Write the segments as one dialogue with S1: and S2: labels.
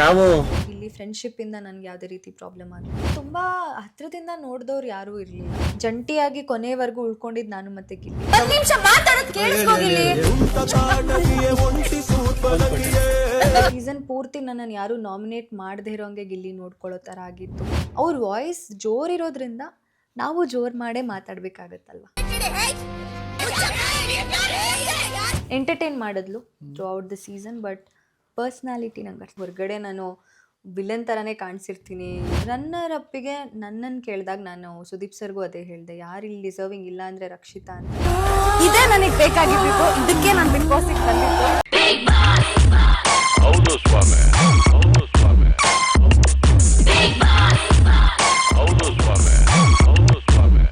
S1: Com
S2: ಇಲ್ಲಿ friendship ಇಂದ ನನ್ಗೆ ಯಾವುದೇ ರೀತಿ ಪ್ರಾಬ್ಲಮ್ ಆಗಿಲ್ಲ. ತುಂಬಾ ಹತ್ರದಿಂದ ನೋಡಿದವ್ರು ಯಾರೂ ಇರ್ಲಿಲ್ಲ. ಜಂಟಿಯಾಗಿ ಕೊನೆವರೆಗೂ ಉಳ್ಕೊಂಡಿದ್ ನಾನು ಮತ್ತೆ ಗಿಲ್ಲಿ.
S3: ಒಂದ್ ನಿಮಿಷ ಮಾತಾಡೋದು ಕೇಳಿಸ್ಕೋಗಿಲ್ಲಿ.
S2: ಸೀಸನ್ ಪೂರ್ತಿ ನನ್ನನ್ನು ಯಾರು ನಾಮಿನೇಟ್ ಮಾಡದೇ ಇರೋಂಗೆ ಗಿಲ್ಲಿ ನೋಡ್ಕೊಳ್ಳೋ ತರ ಆಗಿತ್ತು. ಅವ್ರ ವಾಯ್ಸ್ ಜೋರ್ ಇರೋದ್ರಿಂದ ನಾವು ಜೋರ್ ಮಾಡೇ ಮಾತಾಡ್ಬೇಕಾಗತ್ತಲ್ವಾ. ಎಂಟರ್ಟೈನ್ ಮಾಡಿದ್ಲು through out the season. But personality ನಂಗೆ ಹೊರಗಡೆ ನಾನು ವಿಲನ್ ಥರನೇ ಕಾಣಿಸಿರ್ತೀನಿ. ರನ್ನರ್ ಅಪ್ಪಿಗೆ ನನ್ನನ್ನು ಕೇಳಿದಾಗ ನಾನು ಸುದೀಪ್ ಸರ್ಗೂ ಅದೇ ಹೇಳಿದೆ, ಯಾರು ಇಲ್ಲಿ ಡಿಸರ್ವಿಂಗ್ ಇಲ್ಲ ಅಂದರೆ ರಕ್ಷಿತಾ ಅಂತ.
S3: ಇದೇ ನನಗೆ ಬೇಕಾಗಿದ್ದು, ಇದಕ್ಕೆ ನಾನು ಬಿಗ್ ಬಾಸ್ಗೆ ಬಂದಿದ್ದು.
S4: ಹೌದು ಸ್ವಾಮಿ, ಹೌದು ಸ್ವಾಮಿ, ಹೌದು ಸ್ವಾಮಿ, ಹೌದು ಸ್ವಾಮಿ.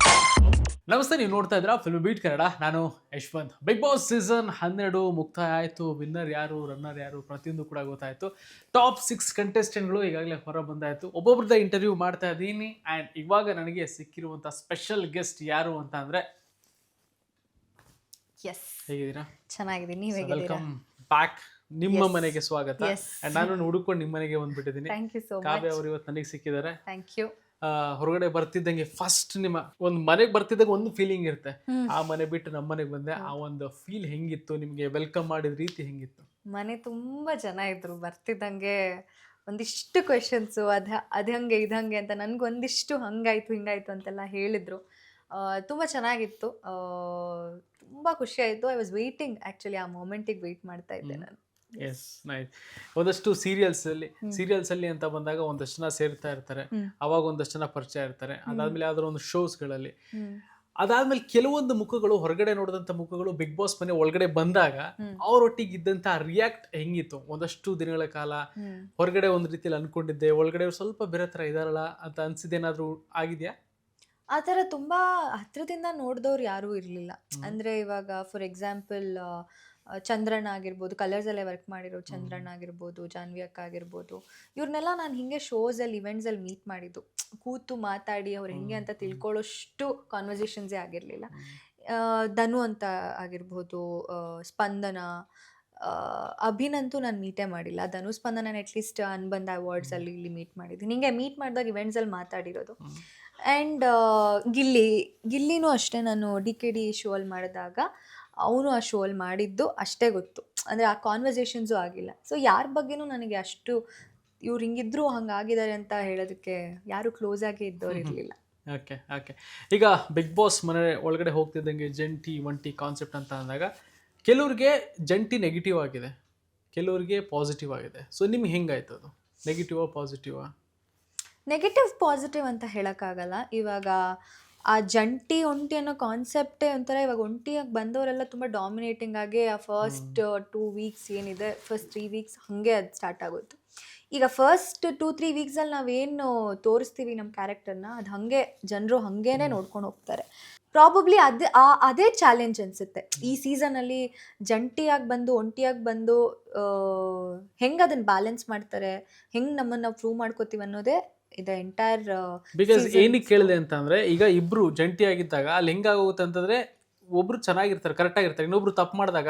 S5: ನಮಸ್ತೆ, ನೀವು ನೋಡ್ತಾ ಇದ್ದೀರಾ ಫಿಲ್ಮ್ ಬೀಟ್ ಕನ್ನಡ. ನಾನು ಯಶ್ವಂತ್. ಬಿಗ್ ಬಾಸ್ ಸೀಸನ್ 12 ಮುಕ್ತಾಯ ಆಯಿತು. ವಿನ್ನರ್ ಯಾರು, ರನ್ನರ್ ಯಾರು, ಪ್ರತಿಯೊಂದು ಕೂಡ ಗೊತ್ತಾಯಿತು. ಟಾಪ್ 6 ಕಂಟೆಸ್ಟೆಂಟ್ಗಳು ಈಗಾಗಲೇ ಹೊರ ಬಂದಾಯಿತು. ಒಬ್ಬೊಬ್ರದ ಇಂಟರ್ವ್ಯೂ ಮಾಡ್ತಾ ಇದ್ದೀನಿ. ಆ್ಯಂಡ್ ಇವಾಗ ನನಗೆ ಸಿಕ್ಕಿರುವಂಥ ಸ್ಪೆಷಲ್ ಗೆಸ್ಟ್ ಯಾರು ಅಂತ ಅಂದರೆ,
S2: ಎಸ್,
S5: ಹೇಗಿದ್ದೀರಾ?
S2: ಚೆನ್ನಾಗಿದ್ದೀನಿ, ನೀವು ಹೇಗಿದ್ದೀರಾ?
S5: Welcome back. ನಿಮ್ಮ ಮನೆಗೆ ಸ್ವಾಗತ.
S2: Yes.
S5: ಆ್ಯಂಡ್ ನಾನು ಹುಡುಕೊಂಡು ನಿಮ್ಮ ಮನೆಗೆ ಬಂದ್ಬಿಟ್ಟಿದ್ದೀನಿ.
S2: Thank you so
S5: Kavya
S2: much.
S5: ಅವರು ಇವತ್ತು ನನಗೆ ಸಿಕ್ಕಿದ್ದಾರೆ.
S2: Thank you.
S5: ಹೊರಗಡೆ ಬರ್ತಿದ್ದಂಗೆ ಫಸ್ಟ್ ನಿಮ್ಮ ಒಂದು ಮನೆಗೆ ಬರ್ತಿದ್ದಾಗ ಒಂದು ಫೀಲಿಂಗ್ ಇರುತ್ತೆ. ಆ ಮನೆ ಬಿಟ್ಟು ನಮ್ಮ ಮನೆಗೆ ಬಂದೆ, ಆ ಒಂದು ಫೀಲ್ ಹೆಂಗಿತ್ತು? ನಿಮಗೆ ವೆಲ್ಕಮ್ ಮಾಡಿದ ರೀತಿ ಹೆಂಗಿತ್ತು?
S2: ಮನೆ ತುಂಬ ಜನ ಇದ್ರು. ಬರ್ತಿದ್ದಂಗೆ ಒಂದಿಷ್ಟು ಕ್ವೆಶನ್ಸು, ಅದಂಗೆ ಇದಂಗೆ ಅಂತ ನನಗೊಂದಿಷ್ಟು ಹಂಗಾಯ್ತು ಹಿಂಗಾಯ್ತು ಅಂತೆಲ್ಲ ಹೇಳಿದ್ರು. ತುಂಬ ಚೆನ್ನಾಗಿತ್ತು, ತುಂಬ ಖುಷಿ ಆಯಿತು. ಐ ವಾಸ್ ವೆಯ್ಟಿಂಗ್, ಆ್ಯಕ್ಚುಲಿ ಆ ಮೂಮೆಂಟಿಗೆ ವೆಯ್ಟ್ ಮಾಡ್ತಾ ಇದ್ದೆ ನಾನು.
S5: S, nice. ಒಂದಷ್ಟು ಸೀರಿಯಲ್ಸ್ ಅಲ್ಲಿ ಅಂತ ಬಂದಾಗ ಒಂದಷ್ಟು ಜನ ಸೇರ್ತಾ ಇರ್ತಾರೆ, ಅವಾಗ ಒಂದಷ್ಟು ಜನ ಪರಿಚಯ ಇರ್ತಾರೆ. ಅದಾದ್ಮೇಲೆ ಯಾವ್ದಾದ್ರು ಒಂದು ಶೋಸ್ಗಳಲ್ಲಿ, ಅದಾದ್ಮೇಲೆ ಕೆಲವೊಂದು ಮುಖಗಳು, ಹೊರಗಡೆ ನೋಡಿದಂಥ ಮುಖಗಳು ಬಿಗ್ ಬಾಸ್ ಮನೆ ಒಳಗಡೆ ಬಂದಾಗ ಅವರೊಟ್ಟಿಗೆ ಇದ್ದಂಥ ರಿಯಾಕ್ಟ್ ಹೆಂಗಿತ್ತು? ಒಂದಷ್ಟು ದಿನಗಳ ಕಾಲ ಹೊರಗಡೆ ಒಂದು ರೀತಿಯಲ್ಲಿ ಅನ್ಕೊಂಡಿದ್ದೆ, ಒಳಗಡೆ ಸ್ವಲ್ಪ ಬೇರೆ ಥರ ಇದಾರಲ್ಲ ಅಂತ ಅನ್ಸಿದ್ದೇನಾದ್ರೂ ಆಗಿದೆಯಾ?
S2: ಆ ಥರ ತುಂಬ ಹತ್ರದಿಂದ ನೋಡಿದವ್ರು ಯಾರೂ ಇರಲಿಲ್ಲ. ಅಂದರೆ ಇವಾಗ ಫಾರ್ ಎಕ್ಸಾಂಪಲ್ ಚಂದ್ರಣ್ಣ ಆಗಿರ್ಬೋದು, ಕಲರ್ಸಲ್ಲೇ ವರ್ಕ್ ಮಾಡಿರೋ ಚಂದ್ರಣ್ಣ ಆಗಿರ್ಬೋದು, ಜಾನ್ವಿ ಅಕ್ಕ ಆಗಿರ್ಬೋದು, ಇವ್ರನ್ನೆಲ್ಲ ನಾನು ಹಿಂಗೆ ಶೋಸಲ್ಲಿ, ಇವೆಂಟ್ಸಲ್ಲಿ ಮೀಟ್ ಮಾಡಿದ್ದು. ಕೂತು ಮಾತಾಡಿ ಅವ್ರು ಹೆಂಗೆ ಅಂತ ತಿಳ್ಕೊಳ್ಳೋಷ್ಟು ಕಾನ್ವರ್ಸೇಷನ್ಸೇ ಆಗಿರಲಿಲ್ಲ. ಧನು ಅಂತ ಆಗಿರ್ಬೋದು, ಸ್ಪಂದನ, ಅಭಿನಂತೂ ನಾನು ಮೀಟೇ ಮಾಡಿಲ್ಲ. ಧನು ಸ್ಪಂದನ ಅಟ್ಲೀಸ್ಟ್ ಅನ್ಬಂದ ಅವಾರ್ಡ್ಸಲ್ಲಿ ಇಲ್ಲಿ ಮೀಟ್ ಮಾಡಿದ್ದೀನಿ. ಹಿಂಗೆ ಮೀಟ್ ಮಾಡಿದಾಗ ಇವೆಂಟ್ಸಲ್ಲಿ ಮಾತಾಡಿರೋದು. ಆ್ಯಂಡ್ ಗಿಲ್ಲಿನೂ ಅಷ್ಟೇ, ನಾನು DKD ಶೋ ಅಲ್ಲಿ ಮಾಡಿದಾಗ ಅವನು ಆ ಶೋ ಅಲ್ಲಿ ಮಾಡಿದ್ದು ಅಷ್ಟೇ ಗೊತ್ತು. ಅಂದರೆ ಆ ಕಾನ್ವರ್ಸೇಷನ್ಸು ಆಗಿಲ್ಲ. ಸೊ ಯಾರ ಬಗ್ಗೆನೂ ನನಗೆ ಅಷ್ಟು ಇವ್ರು ಹಿಂಗಿದ್ರು ಹಂಗಾಗಿದ್ದಾರೆ ಅಂತ ಹೇಳೋದಕ್ಕೆ ಯಾರು ಕ್ಲೋಸ್ ಆಗಿ ಇದ್ದವ್ರು ಇರಲಿಲ್ಲ.
S5: Okay okay. ಈಗ ಬಿಗ್ ಬಾಸ್ ಮನೆ ಒಳಗಡೆ ಹೋಗ್ತಿದ್ದಂಗೆ ಜಂಟಿ ಒಂಟಿ ಕಾನ್ಸೆಪ್ಟ್ ಅಂತ ಅಂದಾಗ ಕೆಲವ್ರಿಗೆ ಜಂಟಿ ನೆಗೆಟಿವ್ ಆಗಿದೆ, ಕೆಲವ್ರಿಗೆ ಪಾಸಿಟಿವ್ ಆಗಿದೆ. ಸೊ ನಿಮ್ಗೆ ಹೆಂಗಾಯ್ತು ಅದು? ನೆಗೆಟಿವಾ ಪಾಸಿಟಿವಾ?
S2: ನೆಗೆಟಿವ್ ಪಾಸಿಟಿವ್ ಅಂತ ಹೇಳೋಕ್ಕಾಗಲ್ಲ. ಇವಾಗ ಆ ಜಂಟಿ ಒಂಟಿ ಅನ್ನೋ ಕಾನ್ಸೆಪ್ಟೇ ಒಂಥರ, ಇವಾಗ ಒಂಟಿಯಾಗಿ ಬಂದವರೆಲ್ಲ ತುಂಬ ಡಾಮಿನೇಟಿಂಗ್ ಆಗಿ ಆ ಫಸ್ಟ್ 2 ವೀಕ್ಸ್ ಏನಿದೆ, ಫಸ್ಟ್ 3 ವೀಕ್ಸ್ ಹಾಗೆ ಅದು ಸ್ಟಾರ್ಟ್ ಆಗೋಯ್ತು. ಈಗ ಫಸ್ಟ್ 2-3 ವೀಕ್ಸಲ್ಲಿ ನಾವೇನು ತೋರಿಸ್ತೀವಿ ನಮ್ಮ ಕ್ಯಾರೆಕ್ಟರ್ನ, ಅದು ಹಾಗೆ ಜನರು ಹಾಗೇನೆ ನೋಡ್ಕೊಂಡು ಹೋಗ್ತಾರೆ. ಪ್ರಾಬಬ್ಲಿ ಅದೇ ಚಾಲೆಂಜ್ ಅನಿಸುತ್ತೆ ಈ ಸೀಸನಲ್ಲಿ. ಜಂಟಿಯಾಗಿ ಬಂದು ಒಂಟಿಯಾಗಿ ಬಂದು ಹೆಂಗೆ ಅದನ್ನು ಬ್ಯಾಲೆನ್ಸ್ ಮಾಡ್ತಾರೆ, ಹೆಂಗೆ ನಮ್ಮನ್ನು ಪ್ರೂವ್ ಮಾಡ್ಕೋತೀವಿ ಅನ್ನೋದೇ ಇದು ಎಂಟೈರ್.
S5: ಬಿಕಾಸ್ ಏನಕ್ಕೆ ಕೇಳಿದೆ ಅಂತಂದ್ರೆ, ಈಗ ಇಬ್ರು ಜಂಟಿ ಆಗಿದ್ದಾಗ ಅಲ್ಲಿ ಹೆಂಗಾಗೋಗುತ್ತೆ ಅಂತಂದ್ರೆ, ಒಬ್ರು ಚೆನ್ನಾಗಿರ್ತಾರೆ, ಕರೆಕ್ಟ್ ಆಗಿರ್ತಾರೆ, ಇನ್ನೊಬ್ರು ತಪ್ಪು ಮಾಡಿದಾಗ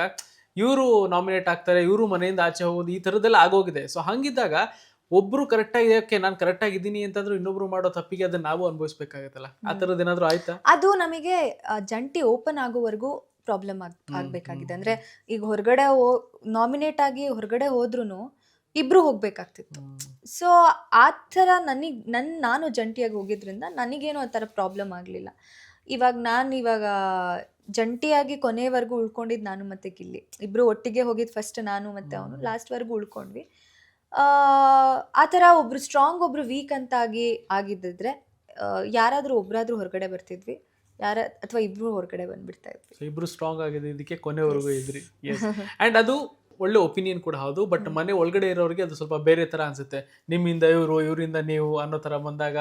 S5: ಇವರು ನಾಮಿನೇಟ್ ಆಗ್ತಾರೆ, ಇವರು ಮನೆಯಿಂದ ಆಚೆ ಹೋಗೋದು, ಈ ಥರದ್ದೆಲ್ಲ ಆಗೋಗಿದೆ. ಸೊ ಹಂಗಿದ್ದಾಗ ಒಬ್ರು ಕರೆಕ್ಟಾಗಿ, ಓಕೆ ನಾನು ಕರೆಕ್ಟ್ ಆಗಿದ್ದೀನಿ ಅಂತಂದ್ರೆ ಇನ್ನೊಬ್ರು ಮಾಡೋ ತಪ್ಪಿಗೆ ಅದನ್ನ ನಾವು ಅನುಭವಿಸ್ಬೇಕಾಗತ್ತಲ್ಲ. ಆ ಥರದ್ದು ಏನಾದರೂ ಆಯ್ತಾ?
S2: ಅದು ನಮಗೆ ಜಂಟಿ ಓಪನ್ ಆಗೋವರೆಗೂ ಪ್ರಾಬ್ಲಮ್ ಆಗಬೇಕಾಗಿದೆ. ಅಂದರೆ ಈಗ ಹೊರಗಡೆ ನಾಮಿನೇಟ್ ಆಗಿ ಹೊರಗಡೆ ಹೋದ್ರೂ ಇಬ್ರು ಹೋಗ್ಬೇಕಾಗ್ತಿತ್ತು. ಸೊ ಆ ಥರ ನಾನು ಜಂಟಿಯಾಗಿ ಹೋಗಿದ್ರಿಂದ ನನಗೇನು ಆ ಥರ ಪ್ರಾಬ್ಲಮ್ ಆಗಲಿಲ್ಲ. ಇವಾಗ ಜಂಟಿಯಾಗಿ ಕೊನೆವರೆಗೂ ಉಳ್ಕೊಂಡಿದ್ದು ನಾನು ಮತ್ತು ಗಿಲ್ಲಿ. ಇಬ್ಬರು ಒಟ್ಟಿಗೆ ಹೋಗಿದ್ದು ಫಸ್ಟ್ ನಾನು ಮತ್ತು ಅವನು, ಲಾಸ್ಟ್ವರೆಗೂ ಉಳ್ಕೊಂಡ್ವಿ. ಆ ಥರ ಒಬ್ರು ಸ್ಟ್ರಾಂಗ್ ಒಬ್ರು ವೀಕ್ ಅಂತ ಆಗಿದ್ದಿದ್ರೆ ಯಾರಾದರೂ ಒಬ್ಬರಾದ್ರೂ ಹೊರಗಡೆ ಬರ್ತಿದ್ವಿ, ಅಥವಾ ಇಬ್ರು ಹೊರಗಡೆ ಬಂದ್ಬಿಡ್ತಾ ಇದ್ವಿ.
S5: ಇಬ್ರು ಸ್ಟ್ರಾಂಗ್ ಆಗಿದೆ, ಇದಕ್ಕೆ ಕೊನೆವರೆಗೂ ಇದ್ರಿ. ಆ್ಯಂಡ್ ಅದು ಒಳ್ಳೆ ಒಪಿನಿಯನ್ ಕೂಡ ಹೌದು. ಬಟ್ ಮನೆ ಒಳಗಡೆ ಇರೋರಿಗೆ ಅದು ಸ್ವಲ್ಪ ಬೇರೆ ಥರ ಅನಿಸುತ್ತೆ. ನಿಮ್ಮಿಂದ ಇವರು, ಇವರಿಂದ ನೀವು ಅನ್ನೋ ಥರ ಬಂದಾಗ,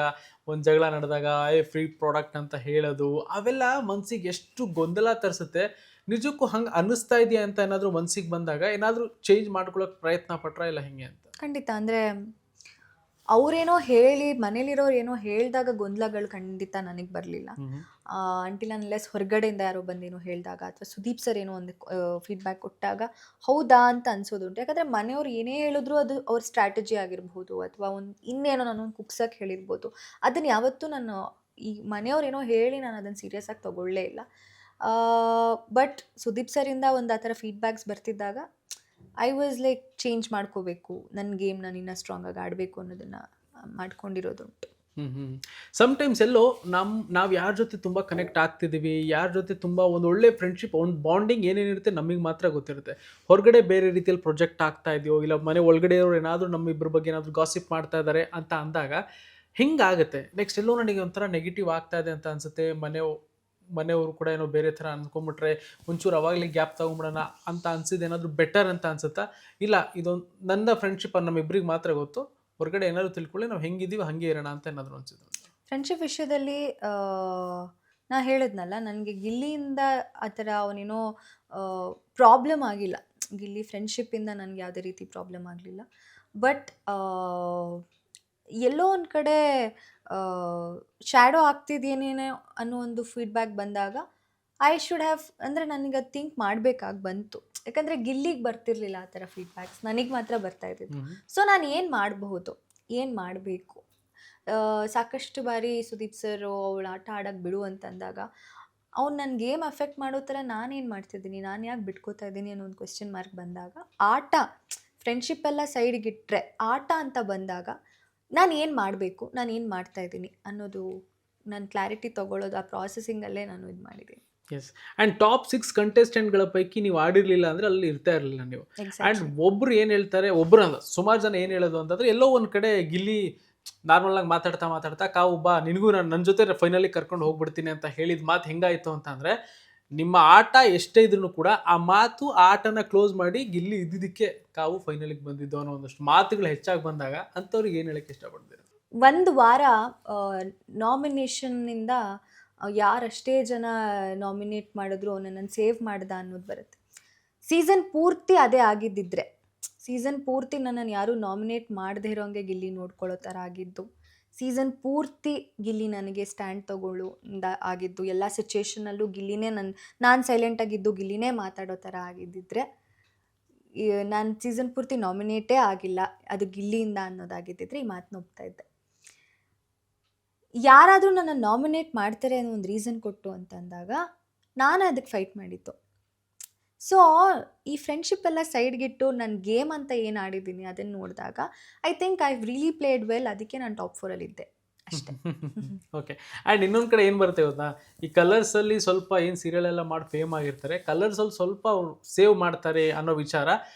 S5: ಒಂದು ಜಗಳ ನಡೆದಾಗ ಫ್ರೀ ಪ್ರಾಡಕ್ಟ್ ಅಂತ ಹೇಳೋದು, ಅವೆಲ್ಲ ಮನ್ಸಿಗೆ ಎಷ್ಟು ಗೊಂದಲ ತರಿಸುತ್ತೆ. ನಿಜಕ್ಕೂ ಹಂಗೆ ಅನ್ನಿಸ್ತಾ ಇದೆಯಾ ಅಂತ ಏನಾದರೂ ಮನ್ಸಿಗೆ ಬಂದಾಗ ಏನಾದರೂ ಚೇಂಜ್ ಮಾಡ್ಕೊಳ್ಳೋಕೆ ಪ್ರಯತ್ನ ಪಟ್ರಾ ಇಲ್ಲ ಹೆಂಗೆ ಅಂತ?
S2: ಖಂಡಿತ. ಅಂದರೆ ಅವರೇನೋ ಹೇಳಿ ಮನೇಲಿರೋರು ಏನೋ ಹೇಳಿದಾಗ ಗೊಂದಲಗಳು ಖಂಡಿತ ನನಗೆ ಬರಲಿಲ್ಲ. ಅಂಟಿಲ್ ಅನ್ಲೆಸ್ ಹೊರಗಡೆಯಿಂದ ಯಾರೋ ಬಂದೇನೋ ಹೇಳಿದಾಗ ಅಥವಾ ಸುದೀಪ್ ಸರ್ ಏನೋ ಒಂದು ಫೀಡ್ಬ್ಯಾಕ್ ಕೊಟ್ಟಾಗ ಹೌದಾ ಅಂತ ಅನ್ಸೋದುಂಟು. ಯಾಕಂದರೆ ಮನೆಯವ್ರು ಏನೇ ಹೇಳಿದ್ರು ಅದು ಅವ್ರ ಸ್ಟ್ರಾಟಜಿ ಆಗಿರ್ಬೋದು ಅಥವಾ ಒಂದು ಇನ್ನೇನೋ ನಾನು ಕುಗ್ಸಕ್ಕೆ ಹೇಳಿರ್ಬೋದು. ಅದನ್ನು ಯಾವತ್ತೂ ನಾನು ಈ ಮನೆಯವ್ರು ಏನೋ ಹೇಳಿ ನಾನು ಅದನ್ನು ಸೀರಿಯಸ್ ಆಗಿ ತಗೊಳ್ಳೇ ಇಲ್ಲ. ಬಟ್ ಸುದೀಪ್ ಸರಿಂದ ಒಂದು ಆ ಥರ ಫೀಡ್ಬ್ಯಾಕ್ಸ್ ಬರ್ತಿದ್ದಾಗ ಐ ವಾಸ್ ಲೈಕ್ ಚೇಂಜ್ ಮಾಡ್ಕೋಬೇಕು, ನನ್ನ ಗೇಮ್ ನಾನು ಇನ್ನೂ ಸ್ಟ್ರಾಂಗಾಗಿ ಆಡಬೇಕು ಅನ್ನೋದನ್ನು ಮಾಡ್ಕೊಂಡಿರೋದುಂಟು.
S5: ಸಮ್ಟೈಮ್ಸ್ ಎಲ್ಲೋ ನಾವು ಯಾರ ಜೊತೆ ತುಂಬ ಕನೆಕ್ಟ್ ಆಗ್ತಿದ್ದೀವಿ, ಯಾರ ಜೊತೆ ತುಂಬ ಒಂದು ಒಳ್ಳೆ ಫ್ರೆಂಡ್ಶಿಪ್, ಒಂದು ಬಾಂಡಿಂಗ್ ಏನೇನಿರುತ್ತೆ ನಮಗೆ ಮಾತ್ರ ಗೊತ್ತಿರುತ್ತೆ. ಹೊರಗಡೆ ಬೇರೆ ರೀತಿಯಲ್ಲಿ ಪ್ರೊಜೆಕ್ಟ್ ಆಗ್ತಾ ಇದೆಯೋ ಇಲ್ಲ ಮನೆ ಒಳಗಡೆ ಇರೋರು ಏನಾದರೂ ನಮ್ಮಿಬ್ಬರ ಬಗ್ಗೆ ಏನಾದರೂ ಗಾಸಿಪ್ ಮಾಡ್ತಾ ಇದ್ದಾರೆ ಅಂತ ಅಂದಾಗ ಹಿಂಗಾಗುತ್ತೆ. ನೆಕ್ಸ್ಟ್ ಎಲ್ಲೋ ನನಗೆ ಒಂಥರ ನೆಗೆಟಿವ್ ಆಗ್ತಾ ಇದೆ ಅಂತ ಅನಿಸುತ್ತೆ. ಮನೆಯವರು ಕೂಡ ಏನೋ ಬೇರೆ ಥರ ಅಂದ್ಕೊಂಬಿಟ್ರೆ ಒಂಚೂರು ಅವಾಗಲೇ ಗ್ಯಾಪ್ ತೊಗೊಂಬಿಡೋಣ ಅಂತ ಅನ್ಸಿದ್ದು ಏನಾದರೂ ಬೆಟರ್ ಅಂತ ಅನ್ಸುತ್ತಾ? ಇಲ್ಲ ಇದೊಂದು ನನ್ನ ಫ್ರೆಂಡ್ಶಿಪ್ ನಮ್ಮಿಬ್ಬರಿಗೆ ಮಾತ್ರ ಗೊತ್ತು, ಹೊರಗಡೆ ಏನಾದರೂ ತಿಳ್ಕೊಳ್ಳಿ ನಾವು ಹೆಂಗಿದ್ದೀವಿ ಹಾಗೆ ಇರೋಣ ಅಂತ ಏನಾದರೂ ಅನ್ಸಿದ್ದು?
S2: ಫ್ರೆಂಡ್ಶಿಪ್ ವಿಷಯದಲ್ಲಿ ನಾ ಹೇಳಿದ್ನಲ್ಲ, ನನಗೆ ಗಿಲ್ಲಿಯಿಂದ ಆ ಥರ ಅವನೇನೋ ಪ್ರಾಬ್ಲಮ್ ಆಗಿಲ್ಲ. ಗಿಲ್ಲಿ ಫ್ರೆಂಡ್ಶಿಪ್ಪಿಂದ ನನಗೆ ಯಾವುದೇ ರೀತಿ ಪ್ರಾಬ್ಲಮ್ ಆಗಲಿಲ್ಲ. ಬಟ್ ಎಲ್ಲೋ ಒಂದು ಕಡೆ ಶ್ಯಾಡೋ ಆಗ್ತಿದೇನೇನೋ ಅನ್ನೋ ಒಂದು ಫೀಡ್ಬ್ಯಾಕ್ ಬಂದಾಗ ಐ ಶುಡ್ ಹ್ಯಾವ್, ಅಂದರೆ ನನಗೆ ಅದು ಥಿಂಕ್ ಮಾಡಬೇಕಾಗಿ ಬಂತು. ಯಾಕಂದರೆ ಗಿಲ್ಲಿಗೆ ಬರ್ತಿರ್ಲಿಲ್ಲ ಆ ಥರ ಫೀಡ್ಬ್ಯಾಕ್ಸ್, ನನಗೆ ಮಾತ್ರ ಬರ್ತಾ ಇದ್ದಿದ್ದು. ಸೊ ನಾನು ಏನು ಮಾಡಬಹುದು, ಏನು ಮಾಡಬೇಕು? ಸಾಕಷ್ಟು ಬಾರಿ ಸುದೀಪ್ ಸರ್ ಅವಳು ಆಟ ಆಡೋಕ್ಕೆ ಬಿಡು ಅಂತಂದಾಗ ಅವ್ನು ನನ್ನ ಗೇಮ್ ಅಫೆಕ್ಟ್ ಮಾಡೋ ಥರ ನಾನೇನು ಮಾಡ್ತಿದ್ದೀನಿ, ನಾನು ಯಾಕೆ ಬಿಟ್ಕೋತಾ ಇದ್ದೀನಿ ಅನ್ನೋ ಒಂದು ಕ್ವೆಶ್ಚನ್ ಮಾರ್ಕ್ ಬಂದಾಗ, ಆಟ ಫ್ರೆಂಡ್ಶಿಪ್ ಎಲ್ಲ ಸೈಡ್ಗಿಟ್ರೆ ಆಟ ಅಂತ ಬಂದಾಗ ನಾನು ಏನು ಮಾಡಬೇಕು, ನಾನು ಏನು ಮಾಡ್ತಾಯಿದ್ದೀನಿ ಅನ್ನೋದು ನಾನು ಕ್ಲಾರಿಟಿ ತೊಗೊಳ್ಳೋದು ಆ ಪ್ರಾಸೆಸಿಂಗಲ್ಲೇ ನಾನು ಇದು ಮಾಡಿದ್ದೀನಿ.
S5: ಎಸ್. ಆ್ಯಂಡ್ ಟಾಪ್ 6 ಕಂಟೆಸ್ಟೆಂಟ್ಗಳ ಪೈಕಿ ನೀವು ಆಡಿರಲಿಲ್ಲ ಅಂದರೆ ಅಲ್ಲಿ ಇರ್ತಾ ಇರಲಿಲ್ಲ ನೀವು. ಆ್ಯಂಡ್ ಒಬ್ಬರು ಏನು ಹೇಳ್ತಾರೆ, ಒಬ್ಬರು ಅಲ್ಲ ಸುಮಾರು ಜನ ಏನು ಹೇಳೋದು ಅಂತಂದರೆ, ಎಲ್ಲೋ ಒಂದು ಕಡೆ ಗಿಲ್ಲಿ ನಾರ್ಮಲಾಗಿ ಮಾತಾಡ್ತಾ ಕಾವು ಬಾ ನಿನಗೂ ನನ್ನ ಜೊತೆ ಫೈನಲಿ ಕರ್ಕೊಂಡು ಹೋಗ್ಬಿಡ್ತೀನಿ ಅಂತ ಹೇಳಿದ ಮಾತು ಹೆಂಗಾಯಿತು ಅಂತಂದರೆ, ನಿಮ್ಮ ಆಟ ಎಷ್ಟೇ ಇದ್ರೂ ಕೂಡ ಆ ಮಾತು ಆಟನ ಕ್ಲೋಸ್ ಮಾಡಿ ಗಿಲ್ಲಿ ಇದ್ದಿದ್ದಕ್ಕೆ ಕಾವು ಫೈನಲಿಗೆ ಬಂದಿದ್ದು ಅನ್ನೋ ಒಂದಷ್ಟು ಮಾತುಗಳು ಹೆಚ್ಚಾಗಿ ಬಂದಾಗ ಅಂಥವ್ರಿಗೆ ಏನು ಹೇಳೋಕ್ಕೆ ಇಷ್ಟಪಡ್ತೀರಾ?
S2: ಒಂದು ವಾರ ನಾಮಿನೇಷನ್ನಿಂದ ಯಾರಷ್ಟೇ ಜನ ನಾಮಿನೇಟ್ ಮಾಡಿದ್ರು ನನ್ನನ್ನು ಸೇವ್ ಮಾಡ್ದ ಅನ್ನೋದು ಬರುತ್ತೆ. ಸೀಸನ್ ಪೂರ್ತಿ ಅದೇ ಆಗಿದ್ದಿದ್ರೆ, ಸೀಸನ್ ಪೂರ್ತಿ ನನ್ನನ್ನು ಯಾರೂ ನಾಮಿನೇಟ್ ಮಾಡದೇ ಇರೋಂಗೆ ಗಿಲ್ಲಿ ನೋಡ್ಕೊಳ್ಳೋ ಥರ ಆಗಿದ್ದು, ಸೀಸನ್ ಪೂರ್ತಿ ಗಿಲ್ಲಿ ನನಗೆ ಸ್ಟ್ಯಾಂಡ್ ತಗೊಳ್ಳೋ ಆಗಿದ್ದು, ಎಲ್ಲ ಸಿಚುವೇಷನಲ್ಲೂ ಗಿಲ್ಲಿನೇ ನಾನು ಸೈಲೆಂಟಾಗಿದ್ದು ಗಿಲ್ಲಿನೇ ಮಾತಾಡೋ ಥರ ಆಗಿದ್ದಿದ್ರೆ ನಾನು ಸೀಸನ್ ಪೂರ್ತಿ ನಾಮಿನೇಟೇ ಆಗಿಲ್ಲ, ಅದು ಗಿಲ್ಲಿಯಿಂದ ಅನ್ನೋದಾಗಿದ್ದಿದ್ರೆ ಈ ಮಾತನ್ನ ಒಪ್ತಾ ಇದ್ದೆ. ಯಾರಾದರೂ ನನ್ನ ನಾಮಿನೇಟ್ ಮಾಡ್ತಾರೆ ಅನ್ನೋ ಒಂದು ರೀಸನ್ ಕೊಟ್ಟು ಅಂತಂದಾಗ ನಾನು ಅದಕ್ಕೆ ಫೈಟ್ ಮಾಡಿದ್ದು. ಸೊ ಈ ಫ್ರೆಂಡ್ಶಿಪ್ ಎಲ್ಲ ಸೈಡ್ಗಿಟ್ಟು ನನ್ನ ಗೇಮ್ ಅಂತ ಏನು ಆಡಿದ್ದೀನಿ ಅದನ್ನು ನೋಡಿದಾಗ I think I really played well, ಅದಕ್ಕೆ ನಾನು ಟಾಪ್ 4ಅಲ್ಲಿದ್ದೆ ಅಷ್ಟೇ.
S5: ಓಕೆ. ಆ್ಯಂಡ್ ಇನ್ನೊಂದು ಕಡೆ ಏನು ಬರುತ್ತೆ ಗೊತ್ತಾ, ಈ ಕಲರ್ಸಲ್ಲಿ ಸ್ವಲ್ಪ ಏನು ಸೀರಿಯಲ್ ಎಲ್ಲ ಮಾಡಿ ಫೇಮ್ ಆಗಿರ್ತಾರೆ, ಕಲರ್ಸಲ್ಲಿ ಸ್ವಲ್ಪ ಅವ್ರು ಸೇವ್ ಮಾಡ್ತಾರೆ ಅನ್ನೋ ವಿಚಾರ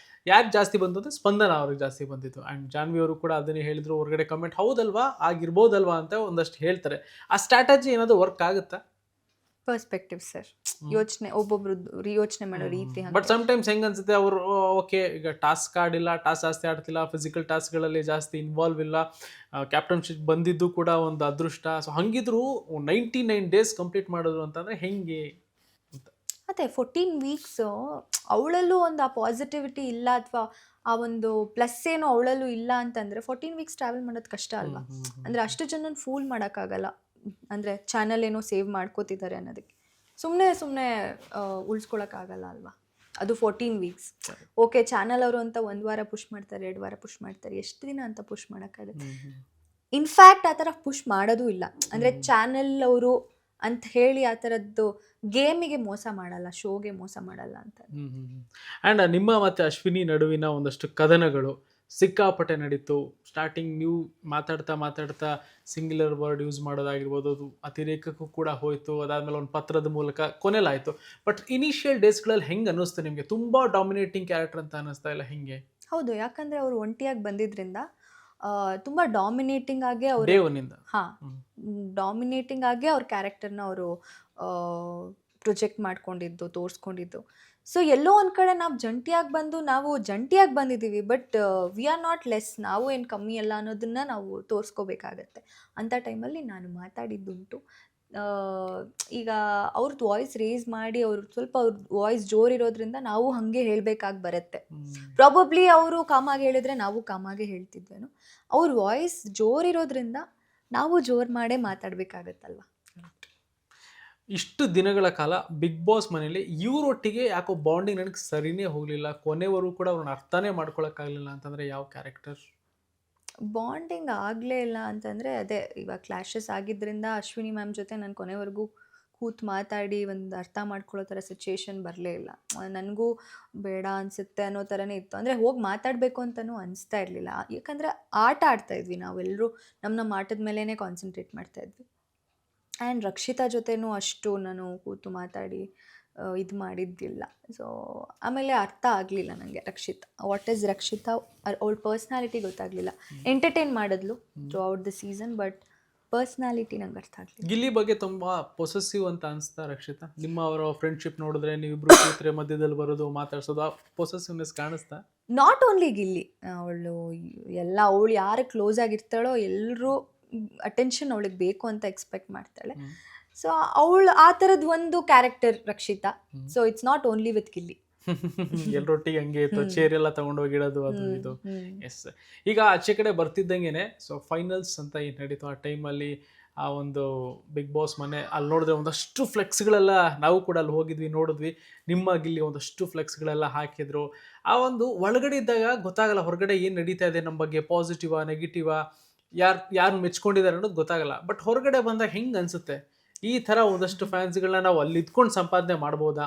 S5: ಯಾಕೆ ಜಾಸ್ತಿ ಬಂತು ಅಂದರೆ ಸ್ಪಂದನ ಅವ್ರಿಗೆ ಜಾಸ್ತಿ ಬಂದಿತ್ತು. ಆ್ಯಂಡ್ ಜಾನ್ವಿ ಅವರು ಕೂಡ ಅದನ್ನೇ ಹೇಳಿದ್ರು, ಹೊರಗಡೆ ಕಮೆಂಟ್ ಹೌದಲ್ವಾ ಆಗಿರ್ಬೋದಲ್ವಾ ಅಂತ ಒಂದಷ್ಟು ಹೇಳ್ತಾರೆ. ಆ ಸ್ಟ್ರಾಟಜಿ ಏನಾದರೂ ವರ್ಕ್ ಆಗುತ್ತಾ?
S2: ಪರ್ಸ್ಪೆಕ್ಟಿವ್ ಸರ್, ಯೋಚನೆ ಒಬ್ಬೊಬ್ರು ಯೋಚನೆ ಮಾಡೋ ರೀತಿ.
S5: ಬಟ್ ಸಮ್ಟೈಮ್ಸ್ ಹೆಂಗೆ ಅನ್ಸುತ್ತೆ, ಅವರು ಓಕೆ ಈಗ ಟಾಸ್ಕ್ ಆಡಿಲ್ಲ, ಟಾಸ್ಕ್ ಜಾಸ್ತಿ ಆಡ್ತಿಲ್ಲ, ಫಿಸಿಕಲ್ ಟಾಸ್ಕ್ಗಳಲ್ಲಿ ಜಾಸ್ತಿ ಇನ್ವಾಲ್ವ್ ಇಲ್ಲ, ಕ್ಯಾಪ್ಟನ್ಶಿಪ್ ಬಂದಿದ್ದು ಕೂಡ ಒಂದು ಅದೃಷ್ಟ. ಸೊ ಹಂಗಿದ್ರು 99 ಡೇಸ್ ಕಂಪ್ಲೀಟ್ ಮಾಡೋದು ಅಂತಂದರೆ ಹೆಂಗೆ ಅಂತ.
S2: ಅದೇ 14 ವೀಕ್ಸು ಅವಳಲ್ಲೂ ಒಂದು ಆ ಪಾಸಿಟಿವಿಟಿ ಇಲ್ಲ ಅಥವಾ ಆ ಒಂದು ಪ್ಲಸ್ ಏನೋ ಅವಳಲ್ಲೂ ಇಲ್ಲ ಅಂತಂದರೆ 14 ವೀಕ್ಸ್ ಟ್ರಾವೆಲ್ ಮಾಡೋದು ಕಷ್ಟ ಅಲ್ವಾ? ಅಂದರೆ ಅಷ್ಟು ಜನನ ಫೂಲ್ ಮಾಡೋಕ್ಕಾಗಲ್ಲ. ಅಂದರೆ ಚಾನಲ್ ಏನೋ ಸೇವ್ ಮಾಡ್ಕೋತಿದ್ದಾರೆ ಅನ್ನೋದಕ್ಕೆ ಸುಮ್ಮನೆ ಉಳಿಸ್ಕೊಳಕ್ಕಾಗಲ್ಲ ಅಲ್ವಾ? ಅದು 14 ವೀಕ್ಸ್. ಓಕೆ, ಚಾನಲ್ ಅವರು ಅಂತ 1 ವಾರ ಪುಷ್ ಮಾಡ್ತಾರೆ, 2 ವಾರ ಪುಷ್ ಮಾಡ್ತಾರೆ, ಎಷ್ಟು ದಿನ ಅಂತ ಪುಷ್ ಮಾಡೋಕ್ಕಾಗುತ್ತೆ? ಇನ್ಫ್ಯಾಕ್ಟ್ ಆ ಥರ ಪುಷ್ ಮಾಡೋದು ಇಲ್ಲ. ಅಂದರೆ ಚಾನಲ್ ಅವರು ಅಂತ ಹೇಳಿ ಆ ಥರದ್ದು ಗೇಮಿಗೆ ಮೋಸ ಮಾಡಲ್ಲ, ಶೋಗೆ ಮೋಸ ಮಾಡಲ್ಲ ಅಂತ.
S5: ಆ್ಯಂಡ್ ನಿಮ್ಮ ಮತ್ತು ಅಶ್ವಿನಿ ನಡುವಿನ ಒಂದಷ್ಟು ಕದನಗಳು ಸಿಕ್ಕಾಪಟ್ಟೆ ನಡೀತು. ಸ್ಟಾರ್ಟಿಂಗ್ ನೀವು ಮಾತಾಡ್ತಾ ಸಿಂಗ್ಯುಲರ್ ವರ್ಡ್ ಯೂಸ್ ಮಾಡೋದಾಗಿರ್ಬೋದು, ಅದು ಅತಿರೇಕಕ್ಕೂ ಕೂಡ ಹೋಯಿತು. ಅದಾದಮೇಲೆ ಒಂದು ಪತ್ರದ ಮೂಲಕ ಕೊನೆಲಾಯಿತು. ಬಟ್ ಇನಿಷಿಯಲ್ ಡೇಸ್ಗಳಲ್ಲಿ ಹೆಂಗೆ ಅನ್ನಿಸ್ತು ನಿಮಗೆ? ತುಂಬ ಡಾಮಿನೇಟಿಂಗ್ ಕ್ಯಾರೆಕ್ಟರ್ ಅಂತ ಅನ್ನಿಸ್ತಾ ಇಲ್ಲ ಹೆಂಗೆ?
S2: ಹೌದು, ಯಾಕಂದರೆ ಅವರು ಒಂಟಿಯಾಗಿ ಬಂದಿದ್ದರಿಂದ ತುಂಬ ಡಾಮಿನೇಟಿಂಗ್ ಆಗಿ ಅವರು ಡಾಮಿನೇಟಿಂಗ್ ಆಗಿ ಅವ್ರ ಕ್ಯಾರೆಕ್ಟರ್ನ ಅವರು ಪ್ರೊಜೆಕ್ಟ್ ಮಾಡ್ಕೊಂಡಿದ್ದು, ತೋರಿಸ್ಕೊಂಡಿದ್ದು. ಸೊ ಎಲ್ಲೋ ಒಂದು ಕಡೆ ನಾವು ಜಂಟಿಯಾಗಿ ಬಂದಿದ್ದೀವಿ, but we are not less, ನಾವು ಏನು ಕಮ್ಮಿ ಅಲ್ಲ ಅನ್ನೋದನ್ನು ನಾವು ತೋರಿಸ್ಕೋಬೇಕಾಗತ್ತೆ. ಅಂಥ ಟೈಮಲ್ಲಿ ನಾನು ಮಾತಾಡಿದ್ದುಂಟು. ಈಗ ಅವ್ರದ್ದು ವಾಯ್ಸ್ ರೇಸ್ ಮಾಡಿ ಅವ್ರು ಸ್ವಲ್ಪ ಅವ್ರ ವಾಯ್ಸ್ ಜೋರಿರೋದ್ರಿಂದ ನಾವು ಹಾಗೆ ಹೇಳಬೇಕಾಗಿ ಬರುತ್ತೆ. ಪ್ರಾಬಬ್ಲಿ ಅವರು ಕಾಮಾಗಿ ಹೇಳಿದ್ರೆ ನಾವು ಕಾಮಾಗೆ ಹೇಳ್ತಿದ್ವೇನು. ಅವ್ರ ವಾಯ್ಸ್ ಜೋರಿರೋದ್ರಿಂದ ನಾವು ಜೋರು ಮಾಡೇ ಮಾತಾಡಬೇಕಾಗತ್ತಲ್ವ.
S5: ಇಷ್ಟು ದಿನಗಳ ಕಾಲ ಬಿಗ್ ಬಾಸ್ ಮನೇಲಿ ಇವರೊಟ್ಟಿಗೆ ಯಾಕೋ ಬಾಂಡಿಂಗ್ ನನಗೆ ಸರಿನೇ ಹೋಗಲಿಲ್ಲ, ಕೊನೆವರೆಗೂ ಕೂಡ ಅವ್ರನ್ನ ಅರ್ಥನೇ ಮಾಡ್ಕೊಳಕ್ಕಾಗಲಿಲ್ಲ ಅಂತಂದರೆ ಯಾವ ಕ್ಯಾರೆಕ್ಟರ್?
S2: ಬಾಂಡಿಂಗ್ ಆಗಲೇ ಇಲ್ಲ ಅಂತಂದರೆ ಅದೇ ಇವಾಗ ಕ್ಲಾಶಸ್ ಆಗಿದ್ದರಿಂದ ಅಶ್ವಿನಿ ಮ್ಯಾಮ್ ಜೊತೆ ನಾನು ಕೊನೆವರೆಗೂ ಕೂತು ಮಾತಾಡಿ ಒಂದು ಅರ್ಥ ಮಾಡ್ಕೊಳ್ಳೋ ಥರ ಸಿಚುಯೇಷನ್ ಬರಲೇ ಇಲ್ಲ. ನನಗೂ ಬೇಡ ಅನಿಸುತ್ತೆ ಅನ್ನೋ ಥರನೇ ಇತ್ತು. ಅಂದರೆ ಹೋಗಿ ಮಾತಾಡಬೇಕು ಅಂತಲೂ ಅನಿಸ್ತಾ ಇರಲಿಲ್ಲ. ಯಾಕಂದರೆ ಆಟ ಆಡ್ತಾಯಿದ್ವಿ ನಾವೆಲ್ಲರೂ, ನಮ್ಮ ಆಟದ ಮೇಲೇ ಕಾನ್ಸಂಟ್ರೇಟ್ ಮಾಡ್ತಾಯಿದ್ವಿ. ಆ್ಯಂಡ್ ರಕ್ಷಿತಾ ಜೊತೆನೂ ಅಷ್ಟು ನಾನು ಕೂತು ಮಾತಾಡಿ ಇದು ಮಾಡಿದ್ದಿಲ್ಲ. ಸೊ ಆಮೇಲೆ ಅರ್ಥ ಆಗಲಿಲ್ಲ ನನಗೆ ರಕ್ಷಿತಾ, ವಾಟ್ ಈಸ್ ರಕ್ಷಿತಾ, ಅವಳ ಪರ್ಸ್ನಾಲಿಟಿ ಗೊತ್ತಾಗಲಿಲ್ಲ. ಎಂಟರ್ಟೈನ್ ಮಾಡಿದ್ಲು through out the season, but personality ನಂಗೆ ಅರ್ಥ ಆಗಲಿಲ್ಲ.
S5: ಗಿಲ್ಲಿ ಬಗ್ಗೆ ತುಂಬ ಪೊಸೆಸಿವ್ ಅಂತ ಅನಿಸ್ತಾ ರಕ್ಷಿತಾ? ನಿಮ್ಮ ಅವರ ಫ್ರೆಂಡ್ಶಿಪ್ ನೋಡಿದ್ರೆ ನೀವಿಬ್ರು ಕೂತ್ರೆ ಮಧ್ಯದಲ್ಲಿ ಬರೋದು ಮಾತಾಡ್ಸೋದು, ಆ ಪೊಸೆಸಿವ್ನೆಸ್ ಕಾಣಿಸ್ತಾ?
S2: ನಾಟ್ ಓನ್ಲಿ ಗಿಲ್ಲಿ, ಅವಳು ಅವಳು ಯಾರು ಕ್ಲೋಸ್ ಆಗಿರ್ತಾಳೋ ಎಲ್ಲರೂ ಅಟೆನ್ಷನ್ ಅವಳಿಗೆ ಬೇಕು ಅಂತ ಎಕ್ಸ್ಪೆಕ್ಟ್ ಮಾಡ್ತಾಳೆ. ಸೊ ಅವಳು ಆ ಥರದ್ದು ಒಂದು character Rakshita. So it's not only with Gilli.
S5: ಎಲ್ಲರೊಟ್ಟಿಗೆ ಹಂಗೆ ಇತ್ತು, ಚೇರ್ ಎಲ್ಲ ತಗೊಂಡೋಗಿಡೋದು ಅದು ಇದು. ಎಸ್, ಈಗ ಆಚೆ ಕಡೆ ಬರ್ತಿದ್ದಂಗೆ ಸೊ ಫೈನಲ್ಸ್ ಅಂತ ಏನು ನಡೀತು ಆ ಟೈಮಲ್ಲಿ, ಆ ಒಂದು ಬಿಗ್ ಬಾಸ್ ಮನೆ ಅಲ್ಲಿ ನೋಡಿದ್ರೆ ಒಂದಷ್ಟು ಫ್ಲೆಕ್ಸ್ಗಳೆಲ್ಲ ನಾವು ಕೂಡ ಅಲ್ಲಿ ಹೋಗಿದ್ವಿ, ನೋಡಿದ್ವಿ. ನಿಮ್ಮ ಗಿಲ್ಲಿ ಒಂದಷ್ಟು ಫ್ಲೆಕ್ಸ್ಗಳೆಲ್ಲ ಹಾಕಿದ್ರು. ಆ ಒಂದು ಒಳಗಡೆ ಇದ್ದಾಗ ಗೊತ್ತಾಗಲ್ಲ ಹೊರಗಡೆ ಏನು ನಡೀತಾ ಇದೆ ನಮ್ಮ ಬಗ್ಗೆ, ಪಾಸಿಟಿವಾ ನೆಗೆಟಿವಾ, ಯಾರು ಮೆಚ್ಕೊಂಡಿದ್ದಾರೆ ಅನ್ನೋದು ಗೊತ್ತಾಗಲ್ಲ. ಬಟ್ ಹೊರಗಡೆ ಬಂದಾಗ ಹೆಂಗೆ ಅನಿಸುತ್ತೆ ಈ ಥರ ಒಂದಷ್ಟು ಫ್ಯಾನ್ಸ್ಗಳನ್ನ ನಾವು ಅಲ್ಲಿ ಇದ್ಕೊಂಡು ಸಂಪಾದನೆ ಮಾಡ್ಬೋದಾ